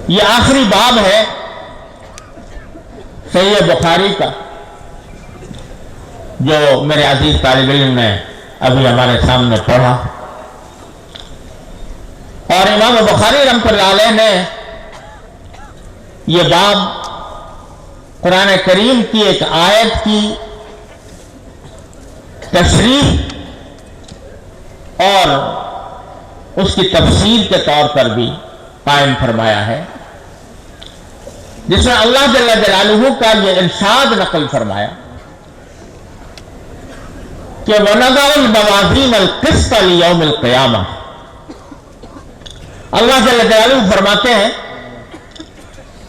یہ آخری باب ہے صحیح بخاری کا جو میرے عزیز طالب علم نے ابھی ہمارے سامنے پڑھا، اور امام بخاری رحمۃ اللہ علیہ نے یہ باب قرآن کریم کی ایک آیت کی تشریح اور اس کی تفسیر کے طور پر بھی قائم فرمایا ہے، جس میں اللہ جل جلالہ کا یہ ارشاد نقل فرمایا کہ وَنَضَعُ الْمَوَازِينَ الْقِسْطَ لِيَوْمِ الْقِيَامَةِ۔ اللہ جل جلالہ فرماتے ہیں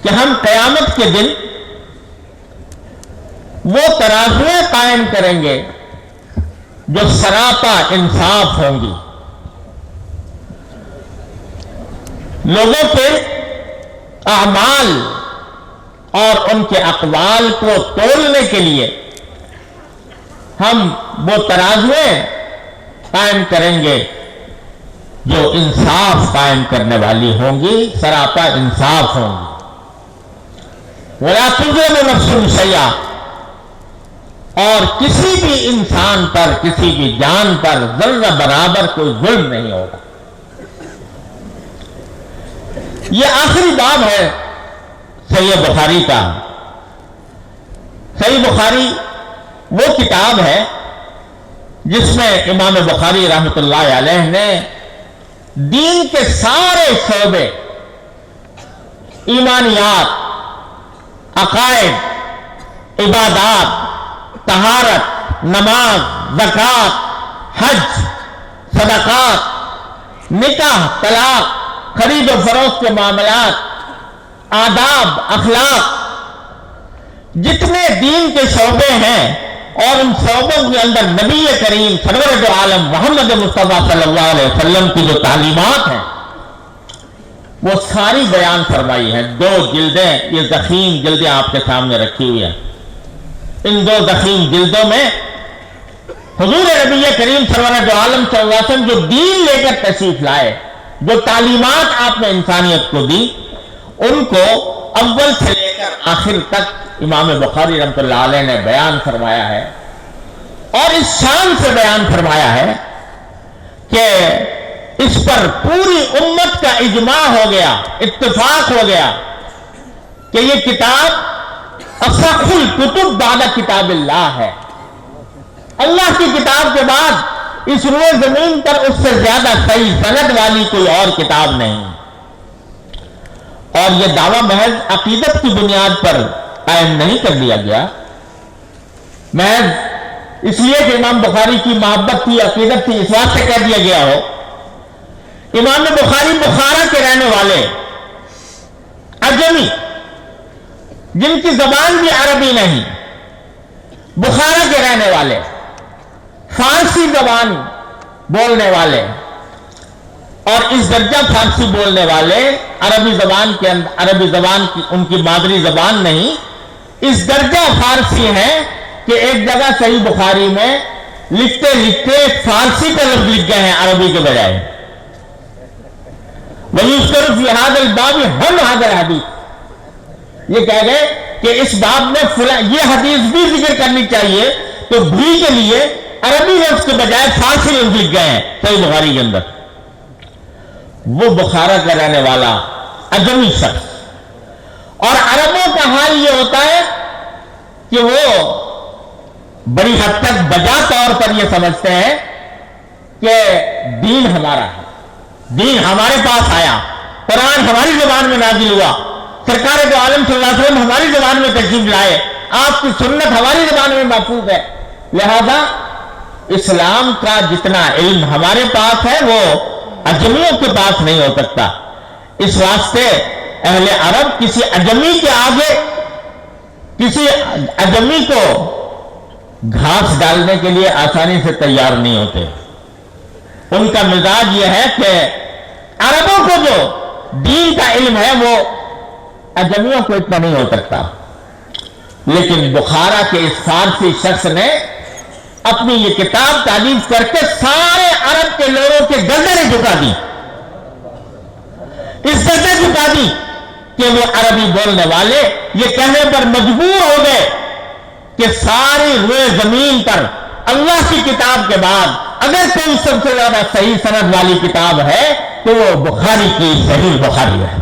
کہ ہم قیامت کے دن وہ ترازویں قائم کریں گے جو سراپا انصاف ہوں گی، لوگوں کے اعمال اور ان کے اقوال کو تولنے کے لیے ہم وہ ترازویں قائم کریں گے جو انصاف قائم کرنے والی ہوں گی، سراپا انصاف ہوں گی۔ وَلَا تُظْلَمُ نَفْسٌ شَيْئًا، اور کسی بھی انسان پر، کسی بھی جان پر ذرہ برابر کوئی ظلم نہیں ہوگا۔ یہ آخری باب ہے صحیح بخاری کا۔ صحیح بخاری وہ کتاب ہے جس میں امام بخاری رحمۃ اللہ علیہ نے دین کے سارے شعبے، ایمانیات، عقائد، عبادات، طہارت، نماز، زکوٰۃ، حج، صدقات، نکاح، طلاق، خرید و فروخت کے معاملات، آداب، اخلاق، جتنے دین کے شعبے ہیں اور ان شعبوں کے اندر نبی کریم سرور دو عالم محمد مصطفیٰ صلی اللہ علیہ وسلم کی جو تعلیمات ہیں وہ ساری بیان فرمائی ہیں۔ 2 جلدیں، یہ ضخیم جلدیں آپ کے سامنے رکھی ہوئی ہیں۔ ان 2 ضخیم جلدوں میں حضور نبی کریم سرور دو عالم صلی اللہ علیہ وسلم جو دین لے کر تشریف لائے، جو تعلیمات آپ نے انسانیت کو دی، ان کو اول سے لے کر آخر تک امام بخاری رحمۃ اللہ علیہ نے بیان فرمایا ہے، اور اس شان سے بیان فرمایا ہے کہ اس پر پوری امت کا اجماع ہو گیا، اتفاق ہو گیا کہ یہ کتاب اصح الکتب بعد کتاب اللہ ہے۔ اللہ کی کتاب کے بعد اس روئے زمین پر اس سے زیادہ صحیح سند والی کوئی اور کتاب نہیں، اور یہ دعویٰ محض عقیدت کی بنیاد پر قائم نہیں کر دیا گیا، محض اس لیے کہ امام بخاری کی محبت تھی، عقیدت تھی، اس واسطے کہہ دیا گیا ہو۔ امام بخاری بخارا کے رہنے والے اجمی، جن کی زبان بھی عربی نہیں، بخارا کے رہنے والے، فارسی زبان بولنے والے، اور اس درجہ فارسی بولنے والے، عربی زبان کی ان کی مادری زبان نہیں، اس درجہ فارسی ہے کہ ایک جگہ صحیح بخاری میں لکھتے لکھتے فارسی کا لفظ لکھ گئے ہیں عربی کے بجائے۔ وَيُذْكَرُ فِي هَذَا الْبَابِ هَمْ هَذَا الْحَدِيث، یہ کہہ گئے کہ اس باب میں یہ حدیث بھی ذکر کرنی چاہیے، تو بھی کے لیے عربی لفظ کے بجائے فارسی لفظ لکھ گئے ہیں صحیح بخاری کے اندر۔ وہ بخارا کا رہنے والا اجمی شخص، اور عربوں کا حال یہ ہوتا ہے کہ وہ بڑی حد تک بجا طور پر یہ سمجھتے ہیں کہ دین ہمارا ہے، دین ہمارے پاس آیا، قرآن ہماری زبان میں نازل ہوا، سرکار دو عالم صلی اللہ علیہ وسلم ہماری زبان میں تشریف لائے، آپ کی سنت ہماری زبان میں محفوظ ہے، لہذا اسلام کا جتنا علم ہمارے پاس ہے وہ اجمیوں کے پاس نہیں ہو سکتا۔ اس واسطے اہل عرب کسی اجمی کے آگے، کسی اجمی کو گھاس ڈالنے کے لیے آسانی سے تیار نہیں ہوتے۔ ان کا مزاج یہ ہے کہ عربوں کو جو دین کا علم ہے وہ اجمیوں کو اتنا نہیں ہو سکتا، لیکن بخارا کے اس فارسی شخص نے اپنی یہ کتاب تالیف کر کے سارے عرب کے لوگوں کے گردنیں جھکا دی، اس گردیں جھکا دی کہ وہ عربی بولنے والے یہ کہنے پر مجبور ہو گئے کہ ساری روئے زمین پر اللہ کی کتاب کے بعد اگر کوئی سب سے زیادہ صحیح سند والی کتاب ہے تو وہ بخاری کی صحیح بخاری ہے.